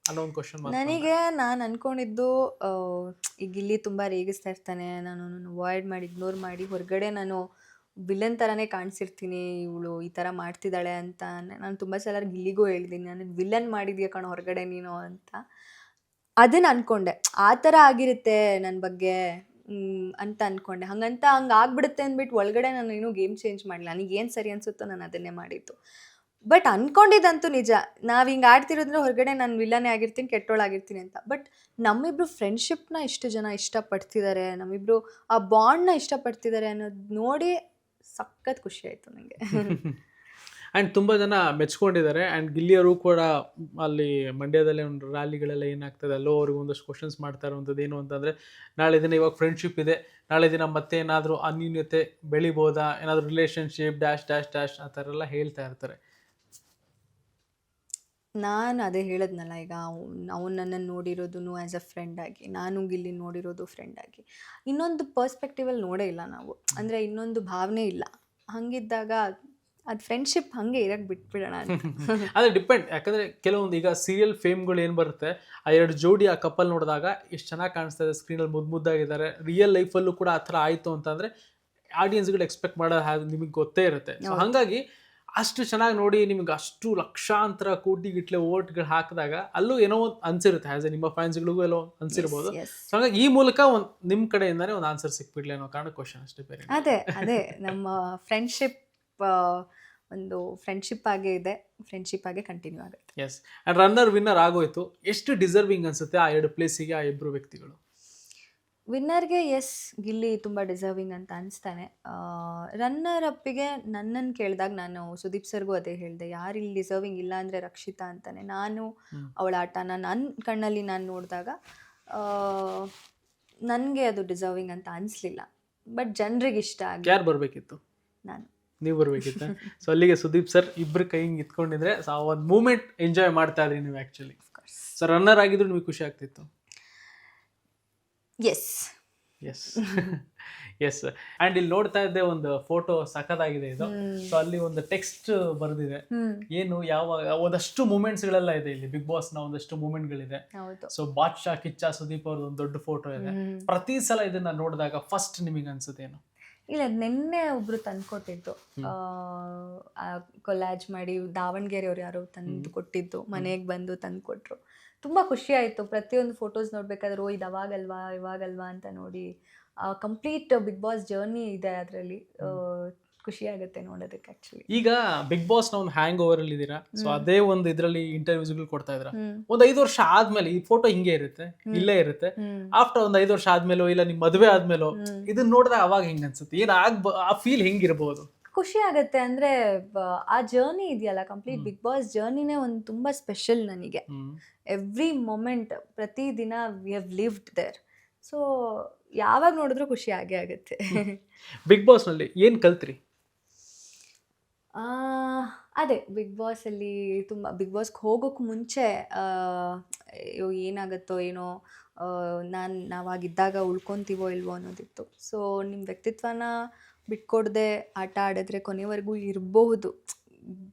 S5: ಅನ್ನೋ ಒಂದು ಕ್ವಶನ್.
S2: ನನಗೆ ನಾನು ಅಂದ್ಕೊಂಡಿದ್ದು ಈಗ ಗಿಲ್ಲಿ ತುಂಬ ರೇಗಿಸ್ತಾ ಇರ್ತಾನೆ, ನಾನು ಅವಾಯ್ಡ್ ಮಾಡಿ ಇಗ್ನೋರ್ ಮಾಡಿ ಹೊರಗಡೆ ನಾನು ವಿಲನ್ ಥರನೇ ಕಾಣಿಸಿರ್ತೀನಿ, ಇವಳು ಈ ಥರ ಮಾಡ್ತಿದ್ದಾಳೆ ಅಂತ. ನಾನು ತುಂಬ ಸಲ ಗಿಲ್ಲಿಗೂ ಹೇಳಿದ್ದೀನಿ, ನಾನು ವಿಲನ್ ಮಾಡಿದ್ಯಾ ಕಣೋ ಹೊರಗಡೆ ನೀನು ಅಂತ. ಅದನ್ನು ಅಂದ್ಕೊಂಡೆ ಆ ಥರ ಆಗಿರುತ್ತೆ ನನ್ನ ಬಗ್ಗೆ ಅಂತ ಅಂದ್ಕೊಂಡೆ. ಹಂಗೆ ಆಗ್ಬಿಡುತ್ತೆ ಅಂದ್ಬಿಟ್ಟು ಒಳಗಡೆ ನಾನು ಏನೂ ಗೇಮ್ ಚೇಂಜ್ ಮಾಡಲಿಲ್ಲ. ನನಗೇನು ಸರಿ ಅನಿಸುತ್ತೋ ನಾನು ಅದನ್ನೇ ಮಾಡಿದ್ದು. ಬಟ್ ಅಂದ್ಕೊಂಡಿದ್ದಂತೂ ನಿಜ, ನಾವು ಹಿಂಗೆ ಆಡ್ತಿರೋದ್ರೆ ಹೊರಗಡೆ ನಾನು ವಿಲನೇ ಆಗಿರ್ತೀನಿ, ಕೆಟ್ಟೋಳಾಗಿರ್ತೀನಿ ಅಂತ. ಬಟ್ ನಮ್ಮಿಬ್ರು ಫ್ರೆಂಡ್ಶಿಪ್ನ ಇಷ್ಟು ಜನ ಇಷ್ಟಪಡ್ತಿದ್ದಾರೆ, ನಮ್ಮಿಬ್ರು ಆ ಬಾಂಡ್ನ ಇಷ್ಟಪಡ್ತಿದ್ದಾರೆ ಅನ್ನೋದು ನೋಡಿ ಸಖತ್ ಖುಷಿ ಆಯಿತು ನನಗೆ.
S5: ಆ್ಯಂಡ್ ತುಂಬ ಜನ ಮೆಚ್ಕೊಂಡಿದ್ದಾರೆ. ಆ್ಯಂಡ್ ಗಿಲ್ಲಿಯವರು ಕೂಡ ಅಲ್ಲಿ ಮಂಡ್ಯದಲ್ಲಿ ಒಂದು ರ್ಯಾಲಿಗಳೆಲ್ಲ ಏನಾಗ್ತದೆ ಅಲ್ಲೋ ಅವ್ರಿಗೆ ಒಂದಷ್ಟು ಕ್ವಶನ್ಸ್ ಮಾಡ್ತಾ ಇರುವಂಥದ್ದು ಏನು ಅಂತಂದರೆ, ನಾಳೆ ದಿನ ಇವಾಗ ಫ್ರೆಂಡ್ಶಿಪ್ ಇದೆ, ನಾಳೆ ದಿನ ಮತ್ತೆ ಏನಾದರೂ ಅನ್ಯೂನ್ಯತೆ ಬೆಳಿಬೋದಾ, ಏನಾದರೂ ರಿಲೇಷನ್ಶಿಪ್ ಡ್ಯಾಶ್ ಡ್ಯಾಶ್ ಡ್ಯಾಶ್ ಆ ಥರ ಎಲ್ಲ ಹೇಳ್ತಾ ಇರ್ತಾರೆ.
S2: ನಾನು ಅದೇ ಹೇಳಿದ್ನಲ್ಲ, ಈಗ ಅವ್ನು ನನ್ನನ್ನು ನೋಡಿರೋದು ಆ್ಯಸ್ ಅ ಫ್ರೆಂಡ್ ಆಗಿ, ನಾನು ಗಿಲ್ಲಿ ನೋಡಿರೋದು ಫ್ರೆಂಡ್ ಆಗಿ. ಇನ್ನೊಂದು ಪರ್ಸ್ಪೆಕ್ಟಿವಲ್ಲಿ ನೋಡೇ ಇಲ್ಲ ನಾವು, ಅಂದರೆ ಇನ್ನೊಂದು ಭಾವನೆ ಇಲ್ಲ. ಹಾಗಿದ್ದಾಗ ಅದು ಫ್ರೆಂಡ್ಶಿಪ್ ಹಾಗೆ ಇರಕ್ಕೆ ಬಿಟ್ಬಿಡೋಣ ಅಂತ.
S5: ಅದೇ ಡಿಪೆಂಡ್, ಯಾಕಂದರೆ ಕೆಲವೊಂದು ಈಗ ಸೀರಿಯಲ್ ಫೇಮ್ಗಳು ಏನು ಬರುತ್ತೆ, ಆ ಎರಡು ಜೋಡಿ ಆ ಕಪಲ್ ನೋಡಿದಾಗ ಎಷ್ಟು ಚೆನ್ನಾಗಿ ಕಾಣಿಸ್ತಾ ಇದೆ, ಸ್ಕ್ರೀನಲ್ಲಿ ಮುದ್ದಾಗಿದ್ದಾರೆ. ರಿಯಲ್ ಲೈಫಲ್ಲೂ ಕೂಡ ಆ ಥರ ಆಯಿತು ಅಂತಂದರೆ ಆಡಿಯನ್ಸ್ಗಳು ಎಕ್ಸ್ಪೆಕ್ಟ್ ಮಾಡೋದು ನಿಮಗೆ ಗೊತ್ತೇ ಇರುತ್ತೆ. ಸೊ ಹಾಗಾಗಿ ಅಷ್ಟು ಚೆನ್ನಾಗಿ ನೋಡಿ ನಿಮಗೆ ಅಷ್ಟು ಲಕ್ಷಾಂತರ ಕೋಟಿಗಿಟ್ಲೆ ಓಟ್ಗಳು ಹಾಕಿದಾಗ ಅಲ್ಲೂ ಏನೋ ಒಂದು ಅನ್ಸಿರುತ್ತೆ, ಆ್ಯಸ್ ಎ ನಿಮ್ಮ ಫ್ಯಾನ್ಸ್ಗಳಿಗೂ ಎಲ್ಲೋ ಅನ್ಸಿರ್ಬೋದು. ಸೊ ಹಾಗಾಗಿ ಈ ಮೂಲಕ ಒಂದು ನಿಮ್ಮ ಕಡೆಯಿಂದನೇ ಒಂದು ಆನ್ಸರ್ ಸಿಕ್ಬಿಡ್ಲಿ ಅನ್ನೋ ಕಾರಣ ಕ್ವಶನ್ ಅಷ್ಟೇ, ಬೇರೆ.
S2: ಅದೇ ನಮ್ಮ ಫ್ರೆಂಡ್ಶಿಪ್ ಒಂದು ಫ್ರೆಂಡ್ಶಿಪ್ ಆಗೇ ಇದೆ, ಫ್ರೆಂಡ್ಶಿಪ್ ಆಗೇ ಕಂಟಿನ್ಯೂ ಆಗುತ್ತೆ.
S5: ಎಸ್, ಆ್ಯಂಡ್ ರನ್ನರ್ ವಿನ್ನರ್ ಆಗೋಯ್ತು. ಎಷ್ಟು ಡಿಸರ್ವಿಂಗ್ ಅನ್ಸುತ್ತೆ ಆ ಎರಡು ಪ್ಲೇಸಿಗೆ ಆ ಇಬ್ಬರು ವ್ಯಕ್ತಿಗಳು?
S2: ವಿನ್ನರ್ಗೆ ಎಸ್, ಗಿಲ್ಲಿ ತುಂಬ ಡಿಸರ್ವಿಂಗ್ ಅಂತ ಅನಿಸ್ತಾನೆ. ರನ್ನರ್ ಅಪ್ಪಿಗೆ ನನ್ನನ್ನು ಕೇಳಿದಾಗ ನಾನು ಸುದೀಪ್ ಸರ್ಗೂ ಅದೇ ಹೇಳಿದೆ, ಯಾರು ಇಲ್ಲಿ ಡಿಸರ್ವಿಂಗ್ ಇಲ್ಲ ಅಂದರೆ ರಕ್ಷಿತಾ ಅಂತಾನೆ. ನಾನು ಅವಳ ಆಟನ ನನ್ನ ಕಣ್ಣಲ್ಲಿ ನಾನು ನೋಡಿದಾಗ ನನಗೆ ಅದು ಡಿಸರ್ವಿಂಗ್ ಅಂತ ಅನಿಸ್ಲಿಲ್ಲ. ಬಟ್ ಜನರಿಗೆ ಇಷ್ಟ ಆಗಿ
S5: ಯಾರು ಬರಬೇಕಿತ್ತು?
S2: ನಾನು.
S5: ನೀವು ಬರಬೇಕಿತ್ತ? ಸೊ ಅಲ್ಲಿಗೆ ಸುದೀಪ್ ಸರ್ ಇಬ್ಬರು ಕೈ ಹಿಂಗೆ ಇತ್ಕೊಂಡಿದ್ರೆ ಸೊ ಆ ಒಂದು ಮೂಮೆಂಟ್ ಎಂಜಾಯ್ ಮಾಡ್ತಾ ಇದ್ರಿ ನೀವು ಆ್ಯಕ್ಚುಲಿ. ಸೊ ರನ್ನರ್ ಆಗಿದ್ರು ನಿಮಗೆ ಖುಷಿ ಆಗ್ತಿತ್ತು?
S2: S
S5: S S. ಆ್ಯಂಡ್ ಇಲ್ಲಿ ನೋಡ್ತಾ ಇದ್ದೆ ಒಂದು ಫೋಟೋ ಸಖತ್ತಾಗಿದೆ ಇದು. ಸೊ ಅಲ್ಲಿ ಒಂದು ಟೆಕ್ಸ್ಟ್ ಬರೆದಿದೆ, ಏನು ಯಾವ ಒಂದಷ್ಟು ಮೂಮೆಂಟ್ಸ್ಗಳೆಲ್ಲ ಇದೆ ಇಲ್ಲಿ, ಬಿಗ್ ಬಾಸ್ನ ಒಂದಷ್ಟು ಮೂಮೆಂಟ್ಗಳಿದೆ. ಸೊ ಬಾದ್ಶಾ ಕಿಚ್ಚ ಸುದೀಪ್ ಅವ್ರದ್ದು ಒಂದು ದೊಡ್ಡ ಫೋಟೋ ಇದೆ. ಪ್ರತಿ ಸಲ ಇದನ್ನ ನೋಡಿದಾಗ ಫಸ್ಟ್ ನಿಮಗೆ ಅನ್ಸುತ್ತೇನು?
S2: ಇಲ್ಲ, ನಿನ್ನೆ ಒಬ್ರು ತಂದ್ಕೊಟ್ಟಿದ್ದು, ಕೊಲಾಜ್ ಮಾಡಿ ದಾವಣಗೆರೆ ಅವ್ರು ಯಾರೋ ತಂದು ಕೊಟ್ಟಿದ್ದು, ಮನೆಗೆ ಬಂದು ತಂದು ಕೊಟ್ಟರು. ತುಂಬ ಖುಷಿ ಆಯಿತು. ಪ್ರತಿಯೊಂದು ಫೋಟೋಸ್ ನೋಡ್ಬೇಕಾದ್ರೆ ಇದು ಇವಾಗಲ್ವಾ ಅಂತ ನೋಡಿ ಕಂಪ್ಲೀಟ್ ಬಿಗ್ ಬಾಸ್ ಜರ್ನಿ ಇದೆ ಅದರಲ್ಲಿ. ಖುಷಿ ಆಗುತ್ತೆ ನೋಡೋದಕ್ಕೆ ಆಕ್ಚುಲಿ.
S5: ಈಗ ಬಿಗ್ ಬಾಸ್ ನ ಒಂದು ಹ್ಯಾಂಗ್ ಓವರ್ ಅಲ್ಲಿ ಇದೀರಾ. ಸೊ ಅದೇ ಒಂದು ಇದರಲ್ಲಿ ಇಂಟರ್ವ್ಯೂಸ್ಗಳು ಕೊಡ್ತಾ ಇದ್ರ. ಒಂದ್ 5 ವರ್ಷ ಆದ್ಮೇಲೆ ಈ ಫೋಟೋ ಹಿಂಗೆ ಇರುತ್ತೆ, ಇಲ್ಲೇ ಇರುತ್ತೆ. ಆಫ್ಟರ್ ಒಂದ್ 5 ವರ್ಷ ಆದ್ಮೇಲೋ ಇಲ್ಲ ನಿಮ್ ಮದುವೆ ಆದ್ಮೇಲೋ ಇದನ್ನ ನೋಡಿದಾಗ ಅವಾಗ ಹೆಂಗ್ ಅನ್ಸುತ್ತೆ, ಏನ್ ಆ ಫೀಲ್ ಹೆಂಗಿರ್ಬೋದು?
S2: ಖುಷಿ ಆಗತ್ತೆ ಅಂದ್ರೆ ಆ ಜರ್ನಿ ಇದೆಯಲ್ಲ, ಕಂಪ್ಲೀಟ್ ಬಿಗ್ ಬಾಸ್ ಜರ್ನಿನೇ ಒಂದು ತುಂಬಾ ಸ್ಪೆಷಲ್ ನನಗೆ. ಎವ್ರಿ ಮೊಮೆಂಟ್, ಪ್ರತಿ ದಿನ we have lived there. So ಯಾವಾಗ ನೋಡಿದ್ರು ಖುಷಿ ಆಗೇ ಆಗುತ್ತೆ.
S5: ಬಿಗ್ ಬಾಸ್ನಲ್ಲಿ ಏನು ಕಲ್ತ್ರಿ?
S2: ಆ, ಅದೇ ಬಿಗ್ ಬಾಸಲ್ಲಿ ತುಂಬ, ಬಿಗ್ ಬಾಸ್ಗೆ ಹೋಗೋಕ್ಕೆ ಮುಂಚೆ ಅಯ್ಯೋ ಏನಾಗುತ್ತೋ ಏನೋ, ನಾವಾಗಿದ್ದಾಗ ಉಳ್ಕೊತೀವೋ ಇಲ್ವೋ ಅನ್ನೋದಿತ್ತು. ಸೊ ನಿಮ್ಮ ವ್ಯಕ್ತಿತ್ವನ ಬಿಟ್ಕೊಡದೆ ಆಟ ಆಡಿದ್ರೆ ಕೊನೆವರೆಗೂ ಇರಬಹುದು,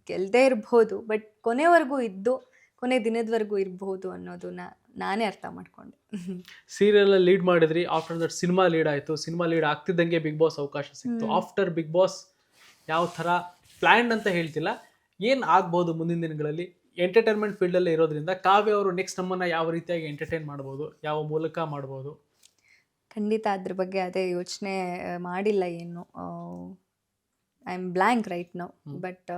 S2: ಗೆಲ್ಲದೆ ಇರಬಹುದು, ಬಟ್ ಕೊನೆವರೆಗೂ ಇದ್ದು ಕೊನೆ ದಿನದವರೆಗೂ ಇರಬಹುದು ಅನ್ನೋದನ್ನ ನಾನೇ ಅರ್ಥ ಮಾಡ್ಕೊಂಡೆ.
S5: ಸೀರಿಯಲ್ ಲೀಡ್ ಮಾಡಿದ್ರಿ, ಆಫ್ಟರ್ ದಟ್ ಸಿನಿಮಾ ಲೀಡ್ ಆಯಿತು. ಸಿನಿಮಾ ಲೀಡ್ ಆಗ್ತಿದ್ದಂಗೆ ಬಿಗ್ ಬಾಸ್ ಅವಕಾಶ ಸಿಕ್ತು. ಆಫ್ಟರ್ ಬಿಗ್ ಬಾಸ್ ಯಾವ ಥರ ಪ್ಲ್ಯಾನ್ ಅಂತ ಹೇಳ್ತಿಲ್ಲ, ಏನು ಆಗ್ಬೋದು ಮುಂದಿನ ದಿನಗಳಲ್ಲಿ? ಎಂಟರ್ಟೈನ್ಮೆಂಟ್ ಫೀಲ್ಡಲ್ಲೇ ಇರೋದ್ರಿಂದ ಕಾವ್ಯ ಅವರು ನೆಕ್ಸ್ಟ್ ನಮ್ಮನ್ನು ಯಾವ ರೀತಿಯಾಗಿ ಎಂಟರ್ಟೈನ್ ಮಾಡ್ಬೋದು, ಯಾವ ಮೂಲಕ ಮಾಡ್ಬೋದು?
S2: ಖಂಡಿತ ಅದ್ರ ಬಗ್ಗೆ ಅದೇ ಯೋಚನೆ ಮಾಡಿಲ್ಲ ಏನು. I am blank right now. But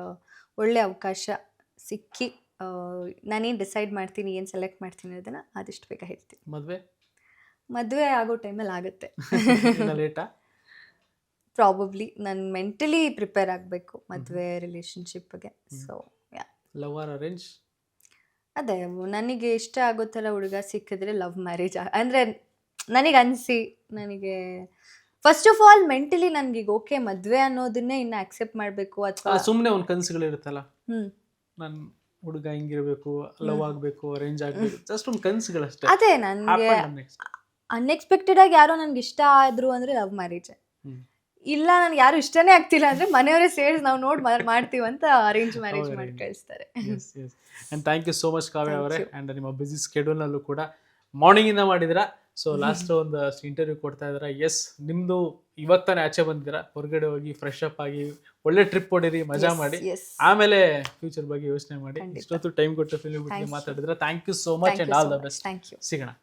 S2: ಒಳ್ಳೆ ಅವಕಾಶ ಸಿಕ್ಕಿ ನಾನೇನು ಡಿಸೈಡ್ ಮಾಡ್ತೀನಿ, ಏನು ಸೆಲೆಕ್ಟ್ ಮಾಡ್ತೀನಿ ಅದನ್ನು ಆದಷ್ಟು ಬೇಗ ಹೇಳ್ತೀನಿ. ಮದುವೆ ಆಗೋ ಟೈಮಲ್ಲಿ ಆಗುತ್ತೆ.
S5: ಲೇಟಾ?
S2: ಪ್ರಾಬಬ್ಲಿ ನಾನು ಮೆಂಟಲಿ ಪ್ರಿಪೇರ್ ಆಗಬೇಕು ಮದುವೆ ರಿಲೇಶನ್ಶಿಪ್ಗೆ. So ya,
S5: love or arrange?
S2: ಅದೇ ನನಗೆ ಇಷ್ಟ ಆಗೋ ಥರ ಹುಡುಗ ಸಿಕ್ಕಿದ್ರೆ ಲವ್ ಮ್ಯಾರೇಜ್. ಅಂದರೆ ನನಗೆ ಅನಿಸಿ, ನನಗೆ ಫಸ್ಟ್ ಆಫ್ ಆಲ್ ಮೆಂಟಲಿ ನನಗೀಗ ಓಕೆ ಮದುವೆ ಅನ್ನೋದನ್ನೇ ಇನ್ನು ಆಕ್ಸೆಪ್ಟ್ ಮಾಡಬೇಕು ಅಥವಾ
S5: ಸುಮ್ಮನೆ ಒಂದು ಕನಸುಗಳಿರುತ್ತಲ್ಲ,
S2: ಹ್ಞೂ
S5: ನನ್ನ ಹುಡುಗ ಹಿಂಗಿರಬೇಕು, ಲವ್ ಆಗಬೇಕು, ಅರೇಂಜ್ ಆಗಬೇಕು, ಜಸ್ಟ್ ಒಂದು ಕನಸುಗಳಷ್ಟೇ.
S2: ಅದೇ ನನಗೆ ಅನ್ಎಕ್ಸ್ಪೆಕ್ಟೆಡ್ ಆಗಿ ಯಾರೋ ನನಗೆ ಇಷ್ಟ ಆದ್ರು ಅಂದರೆ ಲವ್ ಮ್ಯಾರೇಜ್. ಇಲ್ಲ ನನಗೆ ಯಾರು ಇಷ್ಟನೇ ಆಗ್ತಿಲ್ಲ ಅಂದರೆ ಮನೆಯವರೇ ಸೇರಿಸಿ ನಾವು ನೋಡಿ ಮಾಡ್ತೀವಿ ಅಂತ ಅರೇಂಜ್ ಮ್ಯಾರೇಜ್ ಮಾಡಿ ಕಳಿಸ್ತಾರೆ.
S5: And thank you so much Kavya ಅವರೇ. ಆ್ಯಂಡ್ ನಿಮ್ಮ ಬಿಸಿ ಸ್ಕೆಡ್ಯೂಲ್ನಲ್ಲೂ ಕೂಡ ಮಾರ್ನಿಂಗಿಂದ ಮಾಡಿದಿರಾ, ಸೊ ಲಾಸ್ಟ್ ಒಂದಷ್ಟು ಇಂಟರ್ವ್ಯೂ ಕೊಡ್ತಾ ಇದ್ದೀರಾ. ಎಸ್, ನಿಮ್ಮದು ಇವಾಗ ತಾನೇ ಆಚೆ ಬಂದಿದ್ದೀರಾ, ಹೊರಗಡೆ ಹೋಗಿ ಫ್ರೆಶ್ ಅಪ್ ಆಗಿ ಒಳ್ಳೆ ಟ್ರಿಪ್ ಹೊಡೀರಿ, ಮಜಾ ಮಾಡಿ, ಆಮೇಲೆ ಫ್ಯೂಚರ್ ಬಗ್ಗೆ ಯೋಚನೆ ಮಾಡಿ. ಇಷ್ಟೊತ್ತು ಟೈಮ್ ಕೊಟ್ಟು ಫಿಲ್ಮ್ ಬಗ್ಗೆ ಮಾತಾಡಿದ್ರೆ thank you so much and all the best.
S2: Thank you.
S5: ಸಿಗೋಣ.